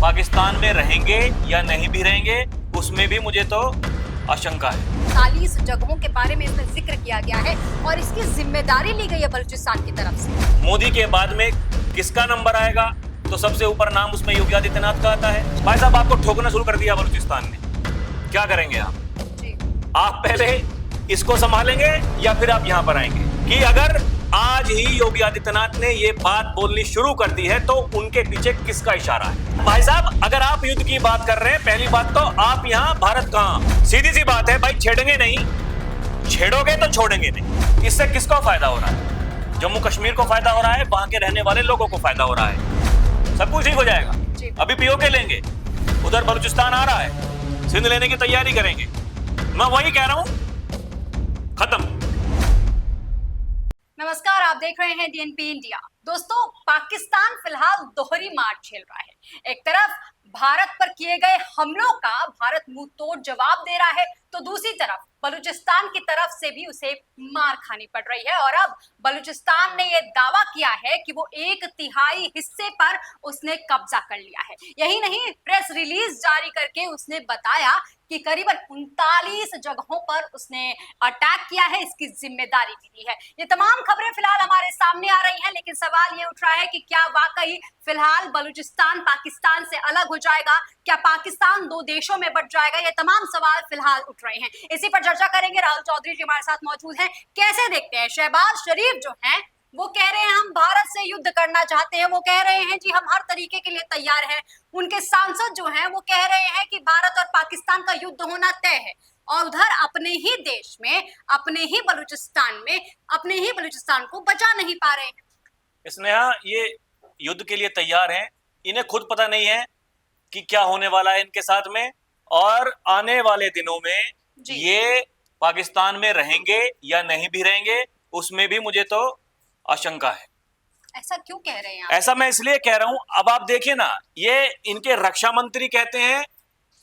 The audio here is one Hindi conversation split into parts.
पाकिस्तान में रहेंगे या नहीं भी रहेंगे, उसमें भी मुझे तो आशंका है। 40 जगहों के बारे में इसमें जिक्र किया गया है और इसकी जिम्मेदारी ली गई है बलूचिस्तान की तरफ से। मोदी के बाद में किसका नंबर आएगा तो सबसे ऊपर नाम उसमें योगी आदित्यनाथ का आता है। भाई साहब, आपको ठोकना शुरू कर दिया बलूचिस्तान ने, क्या करेंगे आप? जी। आप पहले इसको संभालेंगे या फिर आप यहां पर आएंगे कि अगर आज ही योगी आदित्यनाथ ने ये बात बोलनी शुरू कर दी है तो उनके पीछे किसका इशारा है? भाई साहब, अगर आप युद्ध की बात कर रहे हैं, पहली बात तो आप यहां, भारत कहां? सीधी सी बात है भाई, छेड़ेंगे नहीं, छेड़ोगे तो छोड़ेंगे नहीं। इससे किसको फायदा हो रहा है? जम्मू कश्मीर को फायदा हो रहा है, वहां के रहने वाले लोगों को फायदा हो रहा है, सब कुछ ठीक हो जाएगा। अभी पीओके लेंगे, उधर बलूचिस्तान आ रहा है, सिंध लेने की तैयारी करेंगे। मैं वही कह रहा हूं, खत्म। नमस्कार, आप देख रहे हैं डीएनपी इंडिया। दोस्तों, पाकिस्तान फिलहाल दोहरी मार झेल रहा है। एक तरफ भारत पर किए गए हमलों का भारत मुंह तोड़ जवाब दे रहा है, तो दूसरी तरफ बलूचिस्तान की तरफ से भी उसे मार खानी पड़ रही है। और अब बलूचिस्तान ने यह दावा किया है कि वो 1/3 हिस्से पर उसने कब्जा कर लिया है। यही नहीं, प्रेस रिलीज जारी करके उसने बताया कि करीबन 39 जगहों पर उसने अटैक किया है, इसकी जिम्मेदारी भी ली है। ये तमाम खबरें फिलहाल हमारे सामने आ रही हैं, लेकिन सवाल ये उठ रहा है कि क्या वाकई फिलहाल बलूचिस्तान पाकिस्तान से अलग हो जाएगा? क्या पाकिस्तान दो देशों में बंट जाएगा? ये तमाम सवाल फिलहाल उठ रहे हैं। इसी पर चर्चा करेंगे। राहुल चौधरी जी हमारे साथ मौजूद हैं। कैसे देखते हैं? शहबाज शरीफ जो हैं वो कह रहे हैं हम भारत से युद्ध करना चाहते हैं, वो कह रहे हैं जी हम हर तरीके के लिए तैयार हैं। उनके सांसद जो हैं वो कह रहे हैं कि भारत और पाकिस्तान का युद्ध होना तय है, और उधर अपने ही देश में, अपने ही बलूचिस्तान को बचा नहीं पा रहे हैं। स्नेहा, ये युद्ध के लिए तैयार हैं, इन्हें खुद पता नहीं है कि क्या होने वाला है इनके साथ में, और आने वाले दिनों में ये पाकिस्तान में रहेंगे या नहीं भी रहेंगे, उसमें भी मुझे तो आशंका है। ऐसा क्यों कह रहे हैं आप? ऐसा मैं इसलिए कह रहा हूं, अब आप देखिए ना, ये इनके रक्षा मंत्री कहते हैं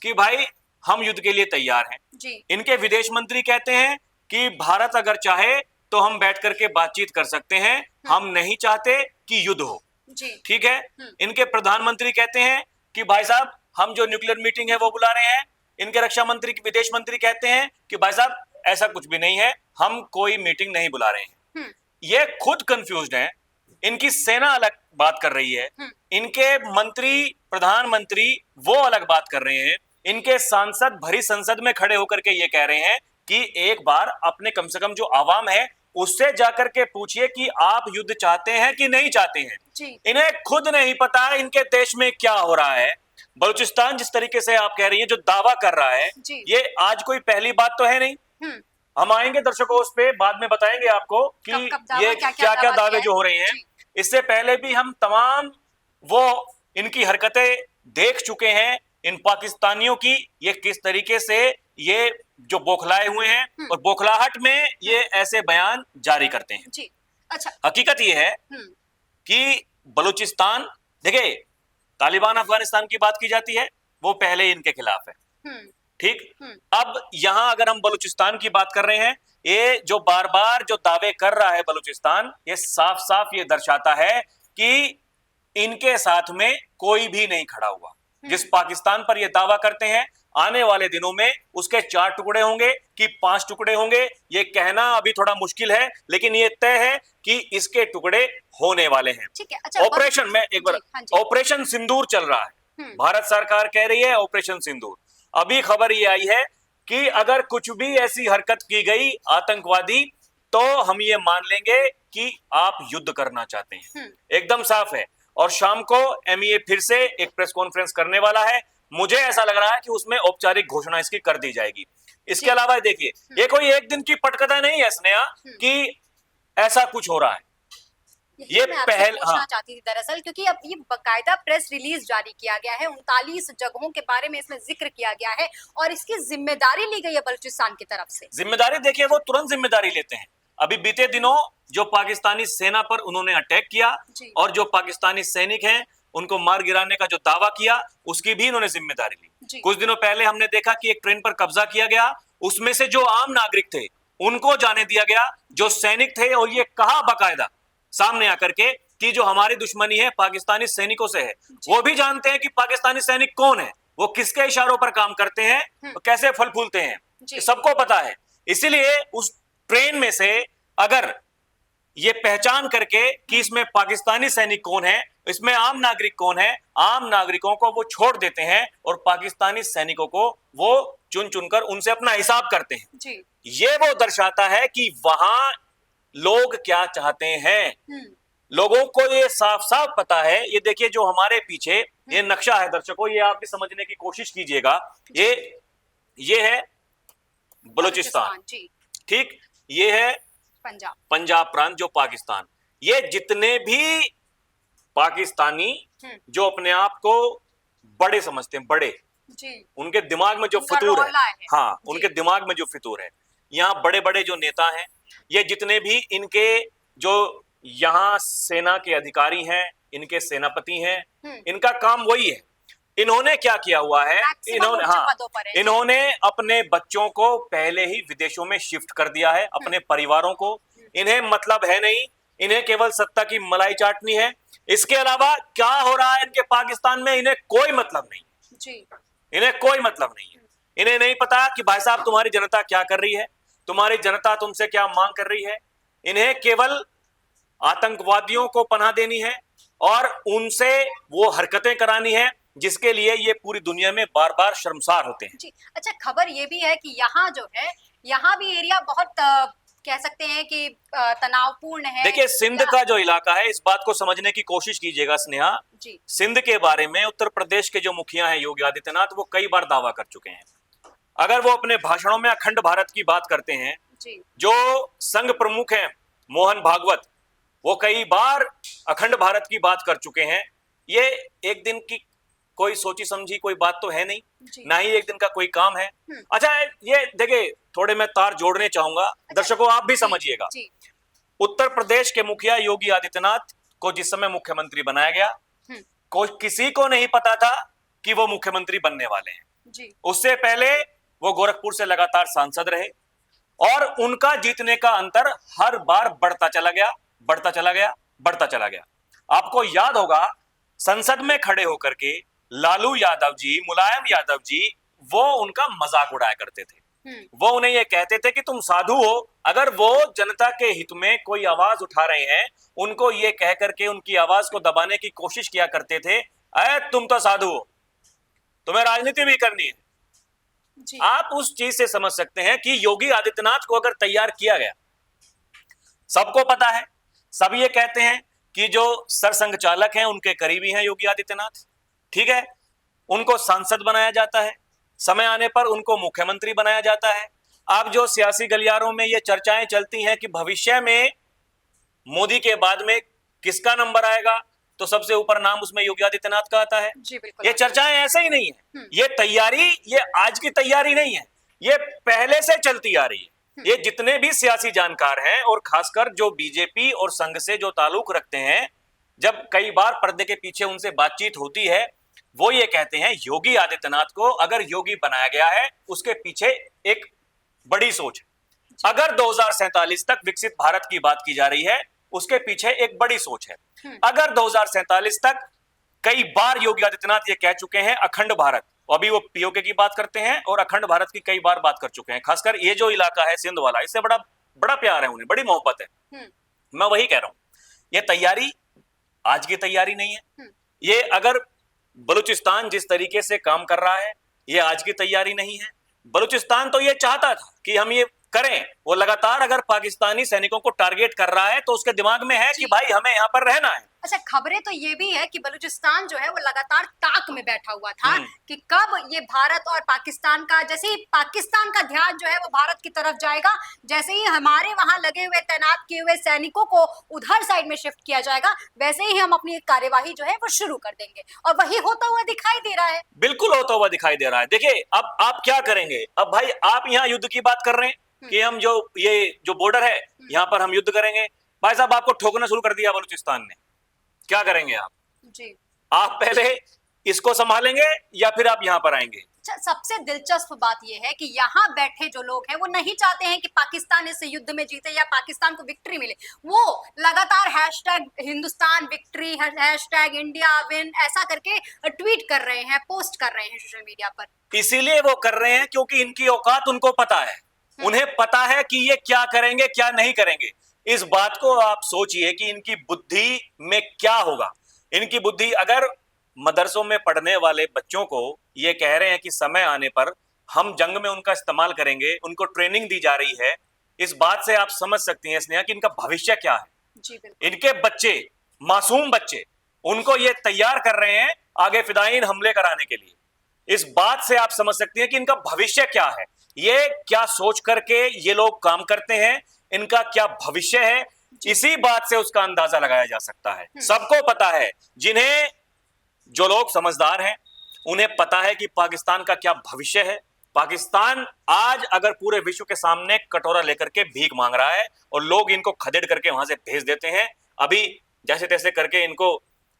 कि भाई हम युद्ध के लिए तैयार हैं जी। इनके विदेश मंत्री कहते हैं कि भारत अगर चाहे तो हम बैठ करके बातचीत कर सकते हैं, हम नहीं चाहते कि युद्ध हो। जी। ठीक है। इनके प्रधानमंत्री कहते हैं कि भाई साहब हम जो न्यूक्लियर मीटिंग है वो बुला रहे हैं। इनके रक्षा मंत्री, विदेश मंत्री कहते हैं कि भाई साहब ऐसा कुछ भी नहीं है, हम कोई मीटिंग नहीं बुला रहे हैं। ये खुद कंफ्यूज्ड हैं। इनकी सेना अलग बात कर रही है, इनके मंत्री, प्रधानमंत्री वो अलग बात कर रहे हैं, इनके सांसद भरी संसद में खड़े होकर के ये कह रहे हैं कि एक बार अपने कम से कम जो आवाम है उससे जाकर के पूछिए कि आप युद्ध चाहते हैं कि नहीं चाहते हैं। इन्हें खुद नहीं पता इनके देश में क्या हो रहा है। बलूचिस्तान जिस तरीके से आप कह रही हैं, जो दावा कर रहा है, ये आज कोई पहली बात तो है नहीं। हम आएंगे दर्शकों उस पे, बाद में बताएंगे आपको कि ये क्या क्या दावे जो हो रहे हैं। इससे पहले भी हम तमाम वो इनकी हरकतें देख चुके हैं, इन पाकिस्तानियों की, ये किस तरीके से ये जो बौखलाए हुए हैं और बौखलाहट में ये ऐसे बयान जारी करते हैं। जी। अच्छा, हकीकत ये है कि बलूचिस्तान, देखिए तालिबान अफगानिस्तान की बात की जाती है, वो पहले इनके खिलाफ है, ठीक। अब यहां अगर हम बलूचिस्तान की बात कर रहे हैं, ये जो बार बार जो दावे कर रहा है बलूचिस्तान, ये साफ साफ ये दर्शाता है कि इनके साथ में कोई भी नहीं खड़ा हुआ। जिस पाकिस्तान पर ये दावा करते हैं, आने वाले दिनों में उसके 4 टुकड़े होंगे कि 5 टुकड़े होंगे, ये कहना अभी थोड़ा मुश्किल है, लेकिन ये तय है कि इसके टुकड़े होने वाले हैं। अच्छा, ऑपरेशन में एक बार, ऑपरेशन सिंदूर चल रहा है, भारत सरकार कह रही है ऑपरेशन सिंदूर। अभी खबर ये आई है कि अगर कुछ भी ऐसी हरकत की गई आतंकवादी, तो हम ये मान लेंगे कि आप युद्ध करना चाहते हैं। एकदम साफ है। और शाम को एमईए फिर से एक प्रेस कॉन्फ्रेंस करने वाला है। मुझे ऐसा लग रहा है कि उसमें औपचारिक घोषणा इसकी कर दी जाएगी। इसके अलावा देखिए, ये कोई एक दिन की पटकथा नहीं है स्नेहा कि ऐसा कुछ हो रहा है। ये पहल पूछना चाहती थी दरअसल, क्योंकि अब ये बकायदा प्रेस रिलीज जारी किया गया है, 39 जगहों के बारे में इसमें जिक्र किया गया है और इसकी जिम्मेदारी ली गई है बलूचिस्तान की तरफ से। जिम्मेदारी देखिए, वो तुरंत जिम्मेदारी लेते हैं। अभी बीते दिनों जो पाकिस्तानी सेना पर उन्होंने अटैक किया और जो पाकिस्तानी सैनिक हैं उनको मार गिराने का जो दावा किया, उसकी भी इन्होंने जिम्मेदारी ली। कुछ दिनों पहले हमने देखा कि एक ट्रेन पर कब्जा किया गया, उसमें से जो आम नागरिक थे उनको जाने दिया गया, जो सैनिक थे, और ये कहा बाकायदा सामने आकर के कि जो हमारी दुश्मनी है पाकिस्तानी सैनिकों से है, वो भी जानते हैं कि पाकिस्तानी सैनिक कौन है, वो किसके इशारों पर काम करते हैं, वो कैसे फल फूलते हैं, ये सबको पता है। इसीलिए उस ट्रेन में से अगर ये पहचान करके कि इसमें पाकिस्तानी सैनिक कौन है, इसमें आम नागरिक कौन है, आम नागरिकों को वो छोड़ देते हैं और पाकिस्तानी सैनिकों को वो चुन चुनकर उनसे अपना हिसाब करते हैं जी। ये वो दर्शाता है कि वहां लोग क्या चाहते हैं। लोगों को ये साफ साफ पता है। ये देखिए जो हमारे पीछे ये नक्शा है दर्शकों, ये आप भी समझने की कोशिश कीजिएगा। ये है बलूचिस्तान, जी। ठीक, ये है पंजाब प्रांत जो पाकिस्तान। ये जितने भी पाकिस्तानी जो अपने आप को बड़े समझते हैं, बड़े जी, उनके दिमाग में जो फितूर है, हाँ उनके दिमाग में जो फितूर है, यहाँ बड़े बड़े जो नेता हैं, ये जितने भी इनके जो यहाँ सेना के अधिकारी हैं, इनके सेनापति हैं, इनका काम वही है। इन्होंने क्या किया हुआ है, इन्होंने अपने बच्चों को पहले ही विदेशों में शिफ्ट कर दिया है, अपने परिवारों को। इन्हें मतलब है नहीं, इन्हें केवल सत्ता की मलाई चाटनी है। इसके अलावा क्या हो रहा है इनके पाकिस्तान में इन्हें कोई मतलब नहीं जी। इन्हें कोई मतलब नहीं है। इन्हें नहीं पता कि भाई साहब तुम्हारी जनता क्या कर रही है, तुम्हारी जनता तुमसे क्या मांग कर रही है। इन्हें केवल आतंकवादियों को पनाह देनी है और उनसे वो हरकतें करानी है जिसके लिए ये पूरी दुनिया में बार बार शर्मसार होते हैं जी। अच्छा, खबर ये भी है कि यहाँ जो है, यहाँ भी एरिया बहुत कह सकते हैं कि तनावपूर्ण है। देखिए सिंध का जो इलाका है, इस बात को समझने की कोशिश कीजिएगा स्नेहा जी। सिंध के बारे में उत्तर प्रदेश के जो मुखिया हैं योगी आदित्यनाथ, वो कई बार दावा कर चुके हैं। अगर वो अपने भाषणों में अखंड भारत की बात करते हैं जी। जो संघ प्रमुख हैं मोहन भागवत, वो कई बार अखंड भारत की बात कर चुके हैं। ये एक दिन की कोई सोची समझी कोई बात तो है नहीं, ना ही एक दिन का कोई काम है। अच्छा ये देखिए, थोड़े मैं तार जोड़ने चाहूंगा। अच्छा, दर्शकों आप भी समझिएगा। उत्तर प्रदेश के मुखिया योगी आदित्यनाथ को जिस समय मुख्यमंत्री बनाया गया, किसी को नहीं पता था कि वो मुख्यमंत्री बनने वाले हैं जी। उससे पहले वो गोरखपुर से लगातार सांसद रहे और उनका जीतने का अंतर हर बार बढ़ता चला गया, बढ़ता चला गया, बढ़ता चला गया। आपको याद होगा संसद में खड़े होकर के लालू यादव जी, मुलायम यादव जी, वो उनका मजाक उड़ाया करते थे। वो उन्हें ये कहते थे कि तुम साधु हो। अगर वो जनता के हित में कोई आवाज उठा रहे हैं, उनको ये कह करके उनकी आवाज को दबाने की कोशिश किया करते थे, अरे तुम तो साधु हो, तुम्हें राजनीति भी करनी है जी। आप उस चीज से समझ सकते हैं कि योगी आदित्यनाथ को अगर तैयार किया गया, सबको पता है, सब ये कहते हैं कि जो सरसंघ चालक हैं उनके करीबी हैं योगी आदित्यनाथ, ठीक है, उनको सांसद बनाया जाता है, समय आने पर उनको मुख्यमंत्री बनाया जाता है। अब जो सियासी गलियारों में ये चर्चाएं चलती हैं कि भविष्य में मोदी के बाद में किसका नंबर आएगा, तो सबसे ऊपर नाम उसमें योगी आदित्यनाथ का आता है जी। ये चर्चाएं ऐसे ही नहीं है, ये तैयारी, ये आज की तैयारी नहीं है, ये पहले से चलती आ रही है। ये जितने भी सियासी जानकार हैं और खासकर जो बीजेपी और संघ से जो ताल्लुक रखते हैं, जब कई बार पर्दे के पीछे उनसे बातचीत होती है, वो ये कहते हैं योगी आदित्यनाथ को अगर योगी बनाया गया है, उसके पीछे एक बड़ी सोच है। अगर 2047 तक विकसित भारत की बात की जा रही है, उसके पीछे एक बड़ी सोच है। अगर 2047 तक, कई बार योगी आदित्यनाथ ये कह चुके हैं अखंड भारत, अभी वो पीओके की बात करते हैं और अखंड भारत की कई बार बात कर चुके हैं। खासकर ये जो इलाका है सिंध वाला, इससे बड़ा बड़ा प्यार है उन्हें, बड़ी मोहब्बत है। मैं वही कह रहा हूं, ये तैयारी आज की तैयारी नहीं है। ये अगर बलूचिस्तान जिस तरीके से काम कर रहा है, ये आज की तैयारी नहीं है। बलूचिस्तान तो ये चाहता था कि हम ये करें, वो लगातार अगर पाकिस्तानी सैनिकों को टारगेट कर रहा है तो उसके दिमाग में है कि भाई हमें यहाँ पर रहना है। अच्छा, खबरें तो ये भी है कि बलूचिस्तान जो है वो लगातार ताक में बैठा हुआ था कि कब ये भारत और पाकिस्तान का, जैसे ही पाकिस्तान का ध्यान जो है वो भारत की तरफ जाएगा, जैसे ही हमारे वहां लगे हुए तैनात किए हुए सैनिकों को उधर साइड में शिफ्ट किया जाएगा, वैसे ही हम अपनी कार्यवाही जो है वो शुरू कर देंगे। और वही होता हुआ दिखाई दे रहा है, बिल्कुल होता हुआ दिखाई दे रहा है। देखिए अब आप क्या करेंगे, अब भाई आप यहाँ युद्ध की बात कर रहे हैं कि हम ये जो बॉर्डर है यहाँ पर हम युद्ध करेंगे। भाई साहब आपको ठोकना शुरू कर दिया बलूचिस्तान ने, क्या करेंगे आप जी? आप पहले इसको संभालेंगे या फिर आप यहां पर आएंगे? अच्छा, सबसे दिलचस्प बात यह है कि यहाँ बैठे जो लोग हैं वो नहीं चाहते हैं कि पाकिस्तान इस युद्ध में जीते या पाकिस्तान को विक्ट्री मिले। वो लगातार hashtag Hindustan victory, hashtag India win ऐसा करके ट्वीट कर रहे हैं, पोस्ट कर रहे हैं सोशल मीडिया पर। इसीलिए वो कर रहे हैं क्योंकि इनकी औकात उनको पता है। उन्हें पता है कि ये क्या करेंगे क्या नहीं करेंगे। इस बात को आप सोचिए कि इनकी बुद्धि में क्या होगा। इनकी बुद्धि, अगर मदरसों में पढ़ने वाले बच्चों को ये कह रहे हैं कि समय आने पर हम जंग में उनका इस्तेमाल करेंगे, उनको ट्रेनिंग दी जा रही है, इस बात से आप समझ सकती हैं स्नेहा कि इनका भविष्य क्या है। जी बिल्कुल। इनके बच्चे, मासूम बच्चे, उनको ये तैयार कर रहे हैं आगे फिदायीन हमले कराने के लिए। इस बात से आप समझ सकती हैं कि इनका भविष्य क्या है, ये क्या सोच करके ये लोग काम करते हैं, इनका क्या भविष्य है। इसी बात से उसका अंदाजा लगाया जा सकता है। सबको पता है, जिन्हें, जो लोग समझदार हैं उन्हें पता है कि पाकिस्तान का क्या भविष्य है। पाकिस्तान आज अगर पूरे विश्व के सामने कटोरा लेकर के भीख मांग रहा है और लोग इनको खदेड़ करके वहां से भेज देते हैं, अभी जैसे तैसे करके इनको,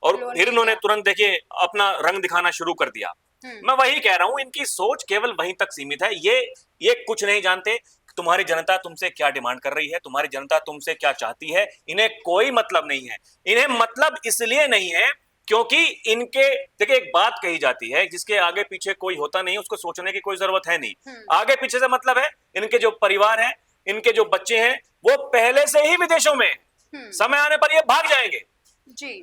और फिर इन्होंने तुरंत देखिए अपना रंग दिखाना शुरू कर दिया। मैं वही कह रहा हूं, इनकी सोच केवल वहीं तक सीमित है। ये कुछ नहीं जानते तुम्हारी जनता तुमसे क्या डिमांड कर रही है, तुम्हारी जनता तुमसे क्या चाहती है। इन्हें कोई मतलब नहीं है। इन्हें मतलब इसलिए नहीं है क्योंकि इनके, देखिए एक बात कही जाती है, जिसके आगे पीछे कोई होता नहीं उसको सोचने की कोई जरूरत है नहीं। आगे पीछे से मतलब है इनके जो परिवार है, इनके जो बच्चे हैं, वो पहले से ही विदेशों में, समय आने पर ये भाग जाएंगे जी।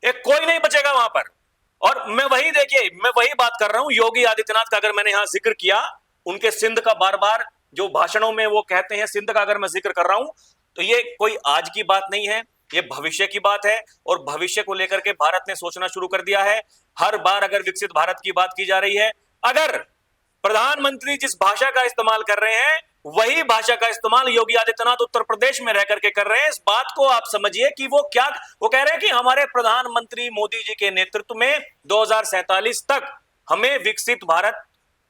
एक कोई नहीं बचेगा वहां पर। और मैं वही बात कर रहा हूं, योगी आदित्यनाथ का अगर मैंने यहां जिक्र किया, उनके सिंध का बार बार जो भाषणों में वो कहते हैं, सिंध का अगर मैं जिक्र कर रहा हूं, तो ये कोई आज की बात नहीं है, ये भविष्य की बात है। और भविष्य को लेकर के भारत ने सोचना शुरू कर दिया है। हर बार अगर विकसित भारत की बात की जा रही है, अगर प्रधानमंत्री जिस भाषा का इस्तेमाल कर रहे हैं वही भाषा का इस्तेमाल योगी आदित्यनाथ उत्तर प्रदेश में रह करके कर रहे हैं, इस बात को आप समझिए कि वो कह रहे हैं कि हमारे प्रधानमंत्री मोदी जी के नेतृत्व में 2047 तक हमें विकसित भारत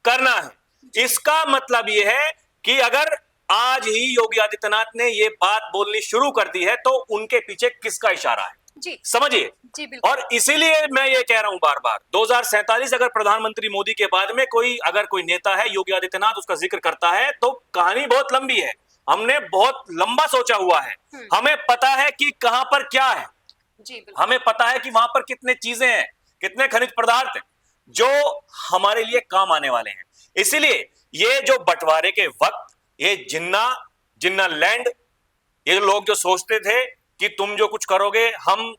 करना है। इसका मतलब यह है कि अगर आज ही योगी आदित्यनाथ ने ये बात बोलनी शुरू कर दी है तो उनके पीछे किसका इशारा है, जी समझिए। जी बिल्कुल। और इसीलिए मैं ये कह रहा हूं बार बार, 2047 अगर प्रधानमंत्री मोदी के बाद में अगर कोई नेता है, योगी आदित्यनाथ उसका जिक्र करता है, तो कहानी बहुत लंबी है। हमने बहुत लंबा सोचा हुआ है। हमें पता है कि कहां पर क्या है, जी बिल्कुल। हमें पता है कि वहां पर कितने चीजें हैं, कितने खनिज पदार्थ हैं जो हमारे लिए काम आने वाले हैं। इसीलिए ये जो बंटवारे के वक्त, ये जिन्ना लैंड, ये लोग जो सोचते थे कि तुम जो कुछ करोगे हम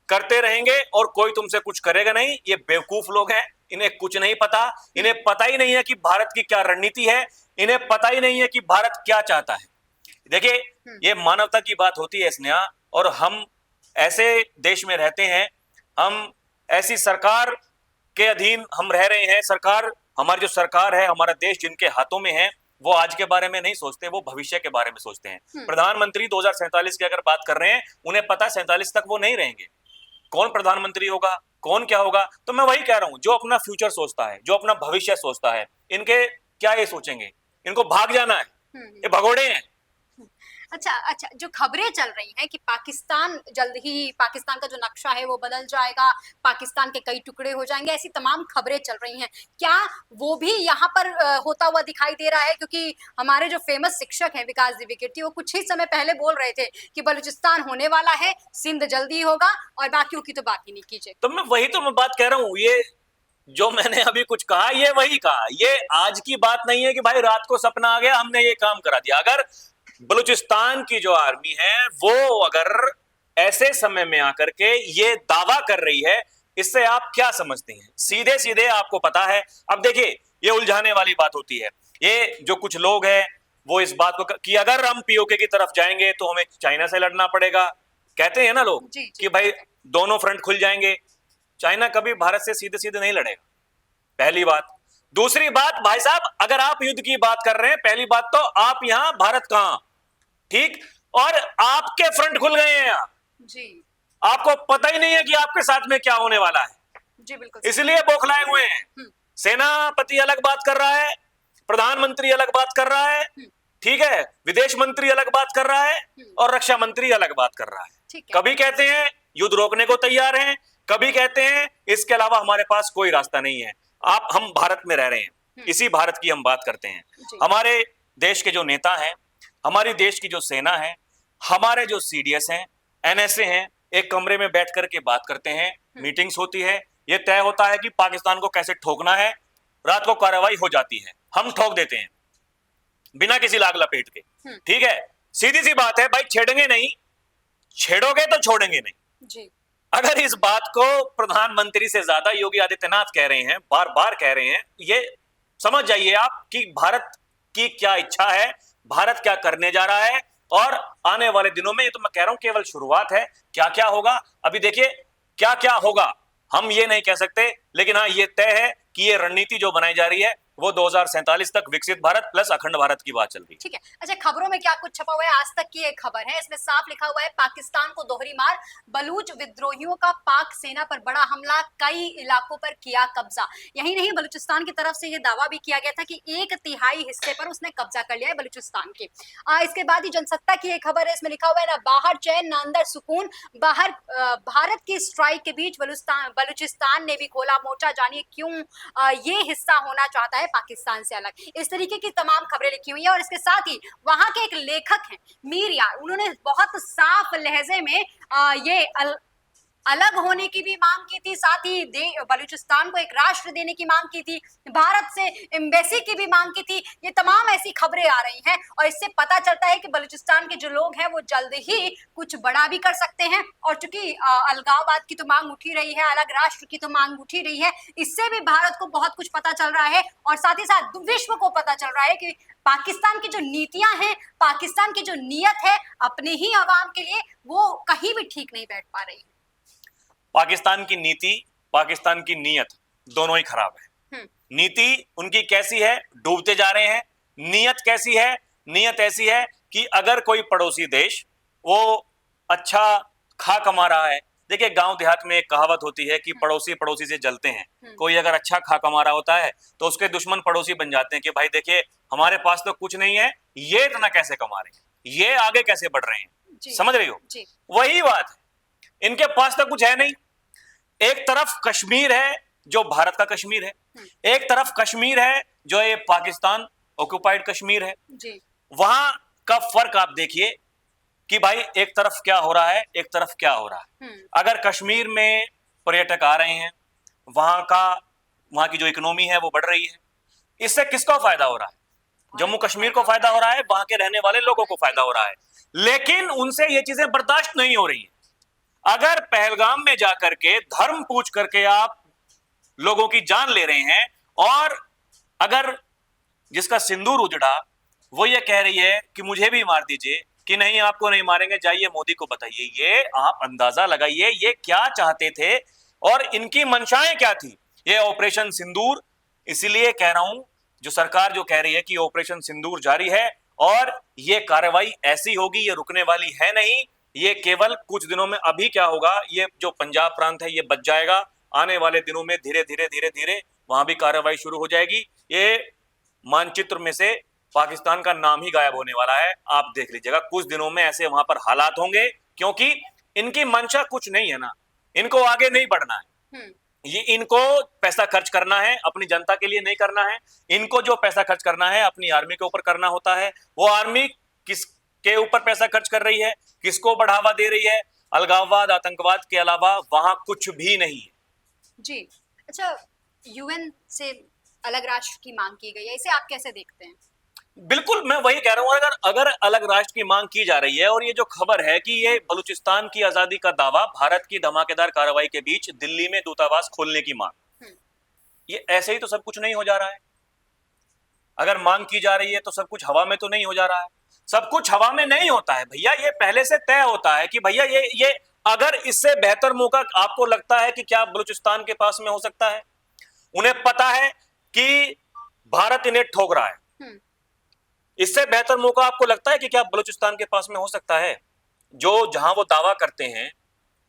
करते रहेंगे और कोई तुमसे कुछ करेगा नहीं, ये बेवकूफ लोग हैं। इन्हें कुछ नहीं पता। इन्हें पता ही नहीं है कि भारत की क्या रणनीति है, इन्हें पता ही नहीं है कि भारत क्या चाहता है। देखिए, ये मानवता की बात होती है स्नेहा, और हम ऐसे देश में रहते हैं, हम ऐसी सरकार के अधीन हम रह रहे हैं। हमारी जो सरकार है, हमारा देश जिनके हाथों में है, वो आज के बारे में नहीं सोचते, वो भविष्य के बारे में सोचते हैं। प्रधानमंत्री 2047 की अगर बात कर रहे हैं, उन्हें पता 47 तक वो नहीं रहेंगे। कौन प्रधानमंत्री होगा, कौन क्या होगा, तो मैं वही कह रहा हूं, जो अपना फ्यूचर सोचता है, जो अपना भविष्य सोचता है, इनके क्या ये सोचेंगे, इनको भाग जाना है, ये भगोड़े हैं। अच्छा, जो खबरें चल रही हैं कि पाकिस्तान जल्द ही, पाकिस्तान का जो नक्शा है वो बदल जाएगा, पाकिस्तान के कई टुकड़े हो जाएंगे, ऐसी तमाम खबरें चल रही हैं, क्या वो भी यहाँ पर होता हुआ दिखाई दे रहा है? क्योंकि हमारे जो फेमस शिक्षक हैं विकास द्विवेदी, वो कुछ ही समय पहले बोल रहे थे कि बलूचिस्तान होने वाला है, सिंध जल्दी होगा और बाकियों की तो बात ही नहीं कीजिए। तो मैं बात कह रहा हूँ, ये जो मैंने अभी कुछ कहा, ये वही कहा। ये आज की बात नहीं है कि भाई रात को सपना आ गया हमने ये काम करा दिया। अगर बलूचिस्तान की जो आर्मी है वो अगर ऐसे समय में आकर के ये दावा कर रही है, इससे आप क्या समझते हैं? सीधे सीधे आपको पता है। अब देखिए, ये उलझाने वाली बात होती है। ये जो कुछ लोग हैं वो इस बात को कि अगर हम पीओके की तरफ जाएंगे तो हमें चाइना से लड़ना पड़ेगा, कहते हैं ना लोग कि भाई दोनों फ्रंट खुल जाएंगे। चाइना कभी भारत से सीधे सीधे नहीं लड़ेगा, पहली बात। दूसरी बात, भाई साहब अगर आप युद्ध की बात कर रहे हैं, पहली बात तो आप यहां, भारत कहां, ठीक, और आपके फ्रंट खुल गए हैं यहां जी, आपको पता ही नहीं है कि आपके साथ में क्या होने वाला है जी बिल्कुल, इसलिए बौखलाए हुए हैं। सेनापति अलग बात कर रहा है, प्रधानमंत्री अलग बात कर रहा है, ठीक है, विदेश मंत्री अलग बात कर रहा है और रक्षा मंत्री अलग बात कर रहा है। कभी कहते हैं युद्ध रोकने को तैयार हैं, कभी कहते हैं इसके अलावा हमारे पास कोई रास्ता नहीं है। आप हम भारत में रह रहे हैं, इसी भारत की हम बात करते हैं। जी। हमारे देश के जो नेता हैं, हमारी देश की जो सेना है, हमारे जो सीडीएस हैं, एनएसए हैं, एक कमरे में बैठ करके बात करते हैं, मीटिंग्स होती है, ये तय होता है कि पाकिस्तान को कैसे ठोकना है, रात को कार्रवाई हो जाती है, हम ठोक देते हैं बिना किसी लाग लपेट के। ठीक है, सीधी सी बात है भाई, छेड़ेंगे नहीं, छेड़ोगे तो छोड़ेंगे नहीं जी। अगर इस बात को प्रधानमंत्री से ज्यादा योगी आदित्यनाथ कह रहे हैं, बार बार कह रहे हैं, ये समझ जाइए आप कि भारत की क्या इच्छा है, भारत क्या करने जा रहा है। और आने वाले दिनों में, ये तो मैं कह रहा हूं केवल शुरुआत है, क्या क्या होगा अभी देखिए, क्या क्या होगा हम ये नहीं कह सकते, लेकिन हाँ ये तय है कि ये रणनीति जो बनाई जा रही है वो 2047 तक विकसित भारत प्लस अखंड भारत की बात चल रही है। ठीक है, अच्छा खबरों में क्या कुछ छपा हुआ है? आज तक की एक खबर है, इसमें साफ लिखा हुआ है पाकिस्तान को दोहरी मार, बलूच विद्रोहियों का पाक सेना पर बड़ा हमला, कई इलाकों पर किया कब्जा। यही नहीं, बलूचिस्तान की तरफ से यह दावा भी किया गया था कि 1/3 हिस्से पर उसने कब्जा कर लिया है बलूचिस्तान के। इसके बाद ही जनसत्ता की एक खबर है, इसमें लिखा हुआ है ना बाहर चैन ना अंदर सुकून, बाहर भारत की स्ट्राइक के बीच बलूचिस्तान ने भी खोला मोर्चा, जानिए क्यों ये हिस्सा होना चाहता है पाकिस्तान से अलग। इस तरीके की तमाम खबरें लिखी हुई है। और इसके साथ ही वहां के एक लेखक हैं मीर यार, उन्होंने बहुत साफ लहजे में ये अलग होने की भी मांग की थी, साथ ही बलूचिस्तान को एक राष्ट्र देने की मांग की थी, भारत से एम्बेसी की भी मांग की थी। ये तमाम ऐसी खबरें आ रही हैं और इससे पता चलता है कि बलूचिस्तान के जो लोग हैं वो जल्द ही कुछ बड़ा भी कर सकते हैं। और चूंकि अलगाववाद की तो मांग उठी रही है, अलग राष्ट्र की तो मांग उठी रही है, इससे भी भारत को बहुत कुछ पता चल रहा है और साथ ही साथ विश्व को पता चल रहा है कि पाकिस्तान की जो नीतियां हैं, पाकिस्तान की जो नीयत है अपने ही अवाम के लिए, वो कहीं भी ठीक नहीं बैठ पा रही। पाकिस्तान की नीति, पाकिस्तान की नीयत दोनों ही खराब है। नीति उनकी कैसी है, डूबते जा रहे हैं। नीयत कैसी है, नीयत ऐसी है कि अगर कोई पड़ोसी देश वो अच्छा खा कमा रहा है, देखिए गांव देहात में एक कहावत होती है कि पड़ोसी पड़ोसी से जलते हैं। कोई अगर अच्छा खा कमा रहा होता है तो उसके दुश्मन पड़ोसी बन जाते हैं कि भाई देखिए हमारे पास तो कुछ नहीं है, ये इतना कैसे कमा रहे हैं, ये आगे कैसे बढ़ रहे हैं, समझ रही हो? वही बात है, इनके पास तो कुछ है नहीं। एक तरफ कश्मीर है जो भारत का कश्मीर है, एक तरफ कश्मीर है जो ये पाकिस्तान ऑक्युपाइड कश्मीर है। वहां का फर्क आप देखिए कि भाई एक तरफ क्या हो रहा है, एक तरफ क्या हो रहा है। अगर कश्मीर में पर्यटक आ रहे हैं, वहां की जो इकोनॉमी है वो बढ़ रही है, इससे किसको फायदा हो रहा है? जम्मू कश्मीर को फायदा हो रहा है, वहां के रहने वाले लोगों को फायदा हो रहा है। लेकिन उनसे ये चीजें बर्दाश्त नहीं हो रही है। अगर पहलगाम में जाकर के धर्म पूछ करके आप लोगों की जान ले रहे हैं, और अगर जिसका सिंदूर उजड़ा वो ये कह रही है कि मुझे भी मार दीजिए, कि नहीं आपको नहीं मारेंगे, जाइए मोदी को बताइए, ये आप अंदाजा लगाइए ये क्या चाहते थे और इनकी मंशाएं क्या थी। ये ऑपरेशन सिंदूर, इसीलिए कह रहा हूं, जो सरकार जो कह रही है कि ऑपरेशन सिंदूर जारी है और ये कार्रवाई ऐसी होगी, ये रुकने वाली है नहीं। ये केवल कुछ दिनों में, अभी क्या होगा, ये जो पंजाब प्रांत है ये बच जाएगा, आने वाले दिनों में धीरे धीरे धीरे धीरे वहां भी कार्रवाई शुरू हो जाएगी। ये मानचित्र में से पाकिस्तान का नाम ही गायब होने वाला है, आप देख लीजिएगा कुछ दिनों में ऐसे वहां पर हालात होंगे, क्योंकि इनकी मंशा कुछ नहीं है ना, इनको आगे नहीं बढ़ना है, ये इनको पैसा खर्च करना है, अपनी जनता के लिए नहीं करना है। इनको जो पैसा खर्च करना है अपनी आर्मी के ऊपर करना होता है। वो आर्मी किसके ऊपर पैसा खर्च कर रही है, किसको बढ़ावा दे रही है? अलगाववाद, आतंकवाद के अलावा वहां कुछ भी नहीं है। जी, अच्छा, यूएन से अलग राष्ट्र की मांग की गई है, इसे आप कैसे देखते हैं? बिल्कुल, मैं वही कह रहा हूं, अगर अलग राष्ट्र की मांग की जा रही है, और ये जो खबर है कि ये बलूचिस्तान की आजादी का दावा, भारत की धमाकेदार कार्रवाई के बीच दिल्ली में दूतावास खोलने की मांग, ये ऐसे ही तो सब कुछ नहीं हो जा रहा है। अगर मांग की जा रही है तो सब कुछ हवा में तो नहीं हो जा रहा है। सब कुछ हवा में नहीं होता है भैया, ये पहले से तय होता है कि भैया ये अगर इससे बेहतर मौका आपको लगता है कि क्या बलूचिस्तान के पास में हो सकता है? उन्हें पता है कि भारत इन्हें ठोक रहा है, इससे बेहतर मौका आपको लगता है कि क्या बलूचिस्तान के पास में हो सकता है, जो जहां वो दावा करते हैं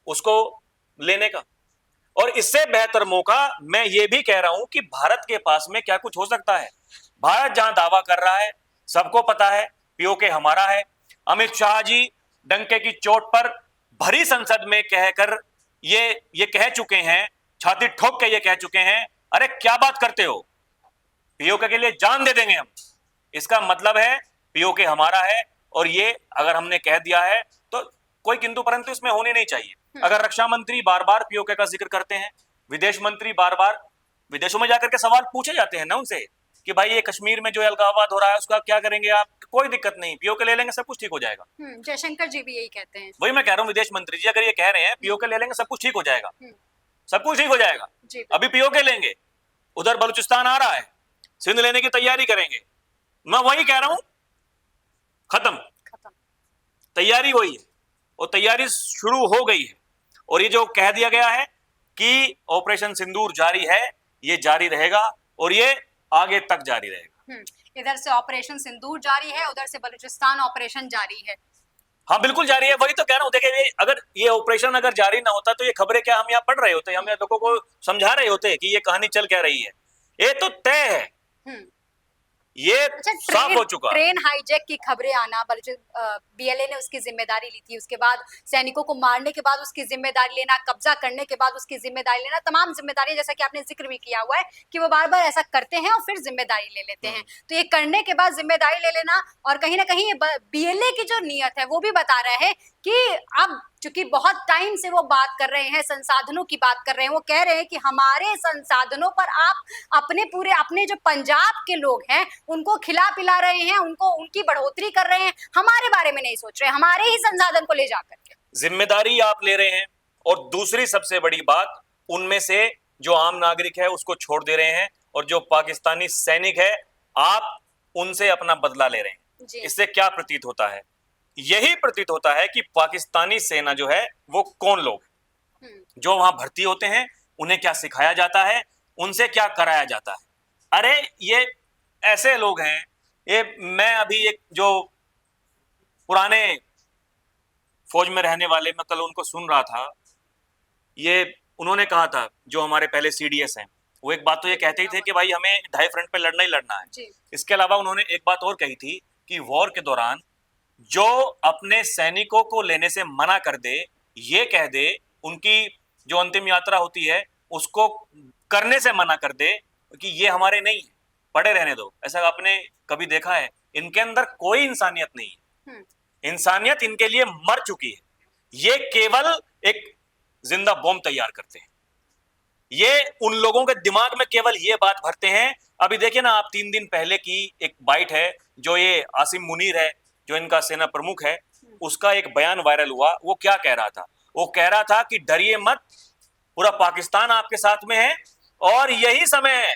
उसको लेने का? और इससे बेहतर मौका मैं ये भी कह रहा हूं कि भारत के पास में क्या कुछ हो सकता है। भारत जहां दावा कर रहा है, सबको पता है पीओके हमारा है। अमित शाह जी डंके की चोट पर भरी संसद में कहकर ये कह चुके हैं, छाती ठोक के ये कह चुके हैं अरे क्या बात करते हो, पीओके के लिए जान दे देंगे हम। इसका मतलब है पीओके हमारा है, और ये अगर हमने कह दिया है तो कोई किंतु परंतु इसमें होने नहीं चाहिए। अगर रक्षा मंत्री बार बार पीओके का जिक्र करते हैं, विदेश मंत्री बार बार विदेशों में जाकर के सवाल पूछे जाते हैं ना उनसे कि भाई ये कश्मीर में जो अलगाववाद हो रहा है उसका क्या करेंगे आप, कोई दिक्कत नहीं, पीओके ले लेंगे सब कुछ ठीक हो जाएगा। जयशंकर जी भी यही कहते हैं। वही मैं कह रहा हूँ, विदेश मंत्री जी अगर ये कह रहे हैं पीओके ले लेंगे सब कुछ ठीक हो जाएगा, सब कुछ ठीक हो जाएगा, अभी पीओके लेंगे, उधर बलूचिस्तान आ रहा है, सिंध लेने की तैयारी करेंगे, मैं वही कह रहा हूं, खत्म, तैयारी वही है, और तैयारी शुरू हो गई है। और ये जो कह दिया गया है कि ऑपरेशन सिंदूर जारी है, ये जारी रहेगा और ये आगे तक जारी रहेगा। इधर से ऑपरेशन सिंदूर जारी है, उधर से बलूचिस्तान ऑपरेशन जारी है। हाँ बिल्कुल जारी है, वही तो कह रहा हूं। देखिए अगर ये ऑपरेशन अगर जारी ना होता तो ये खबरें क्या हम यहाँ पढ़ रहे होते, हम यहाँ लोगों को समझा रहे होते कि ये कहानी चल क्या रही है। ये तो तय है, ये साफ हो चुका। ट्रेन हाईजैक की खबरें आना, बीएलए ने उसकी जिम्मेदारी ली थी, उसके बाद सैनिकों को मारने के बाद उसकी जिम्मेदारी लेना, कब्जा करने के बाद उसकी जिम्मेदारी लेना, तमाम जिम्मेदारी, जैसा कि आपने जिक्र भी किया हुआ है कि वो बार बार ऐसा करते हैं और फिर जिम्मेदारी ले लेते हैं। तो ये करने के बाद जिम्मेदारी ले लेना, और कहीं ना कहीं बीएलए की जो नीयत है वो भी बता रहा है कि अब चूंकि बहुत टाइम से वो बात कर रहे हैं, संसाधनों की बात कर रहे हैं, वो कह रहे हैं कि हमारे संसाधनों पर आप अपने जो पंजाब के लोग हैं उनको खिला पिला रहे हैं, उनको उनकी बढ़ोतरी कर रहे हैं, हमारे बारे में नहीं सोच रहे, हमारे ही संसाधन को ले जाकर के जिम्मेदारी आप ले रहे हैं। और दूसरी सबसे बड़ी बात, उनमें से जो आम नागरिक है उसको छोड़ दे रहे हैं, और जो पाकिस्तानी सैनिक है आप उनसे अपना बदला ले रहे हैं। इससे क्या प्रतीत होता है? यही प्रतीत होता है कि पाकिस्तानी सेना जो है वो कौन लोग, जो वहां भर्ती होते हैं उन्हें क्या सिखाया जाता है, उनसे क्या कराया जाता है। अरे ये ऐसे लोग हैं, ये मैं अभी एक जो पुराने फौज में रहने वाले, मैं कल उनको सुन रहा था, ये उन्होंने कहा था जो हमारे पहले सीडीएस हैं, वो एक बात तो ये कहते ही थे कि भाई हमें ढाई फ्रंट पे लड़ना ही लड़ना है। इसके अलावा उन्होंने एक बात और कही थी कि वॉर के दौरान जो अपने सैनिकों को लेने से मना कर दे, ये कह दे, उनकी जो अंतिम यात्रा होती है उसको करने से मना कर दे कि ये हमारे नहीं है, पड़े रहने दो। ऐसा आपने कभी देखा है? इनके अंदर कोई इंसानियत नहीं है, इंसानियत इनके लिए मर चुकी है। ये केवल एक जिंदा बॉम्ब तैयार करते हैं, ये उन लोगों के दिमाग में केवल ये बात भरते हैं। अभी देखिए ना आप, 3 दिन पहले की एक बाइट है, जो ये आसिम मुनीर है जो इनका सेना प्रमुख है, उसका एक बयान वायरल हुआ। वो क्या कह रहा था? वो कह रहा था कि डरिए मत, पूरा पाकिस्तान आपके साथ में है, और यही समय है,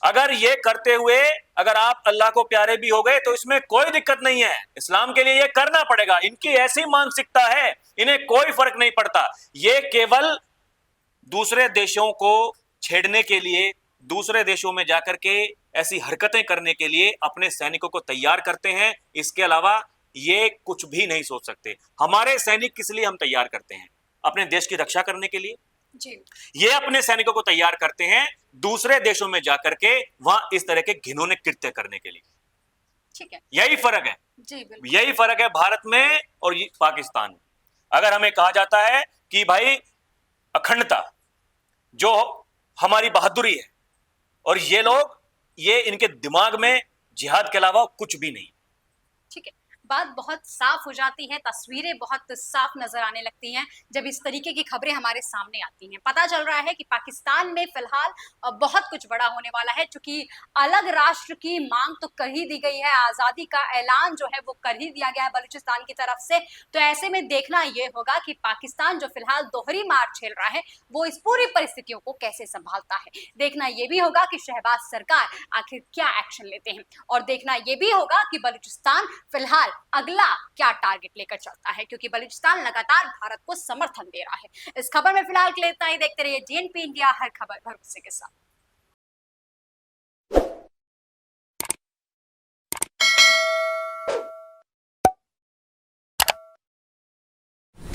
अगर ये करते हुए अगर आप अल्लाह को प्यारे भी हो गए तो इसमें कोई दिक्कत नहीं है, इस्लाम के लिए ये करना पड़ेगा। इनकी ऐसी मानसिकता है, इन्हें कोई फर्क नहीं पड़ता। ये केवल दूसरे देशों को छेड़ने के लिए, दूसरे देशों में जाकर के ऐसी हरकतें करने के लिए अपने सैनिकों को तैयार करते हैं। इसके अलावा ये कुछ भी नहीं सोच सकते। हमारे सैनिक किस लिए हम तैयार करते हैं? अपने देश की रक्षा करने के लिए जी। ये अपने सैनिकों को तैयार करते हैं दूसरे देशों में जाकर के वहां इस तरह के घिनौने कृत्य करने के लिए। ठीक है, यही फर्क है जी, यही फर्क है भारत में और पाकिस्तान में। अगर हमें कहा जाता है कि भाई अखंडता जो हमारी बहादुरी है, और ये लोग, ये इनके दिमाग में जिहाद के अलावा कुछ भी नहीं। ठीक है, बात बहुत साफ हो जाती है, तस्वीरें बहुत साफ नजर आने लगती हैं जब इस तरीके की खबरें हमारे सामने आती हैं। पता चल रहा है कि पाकिस्तान में फिलहाल बहुत कुछ बड़ा होने वाला है, क्योंकि अलग राष्ट्र की मांग तो कर ही दी गई है, आजादी का ऐलान जो है वो कर ही दिया गया है बलूचिस्तान की तरफ से। तो ऐसे में देखना यह होगा कि पाकिस्तान जो फिलहाल दोहरी मार झेल रहा है वो इस पूरी परिस्थितियों को कैसे संभालता है। देखना यह भी होगा कि शहबाज सरकार आखिर क्या एक्शन लेते हैं, और देखना यह भी होगा कि बलूचिस्तान फिलहाल अगला क्या टारगेट लेकर चलता है, क्योंकि बलूचिस्तान लगातार भारत को समर्थन दे रहा है। इस खबर में फिलहाल के लिए इतना ही। देखते रहिए DNP इंडिया, हर खबर भरोसे के साथ।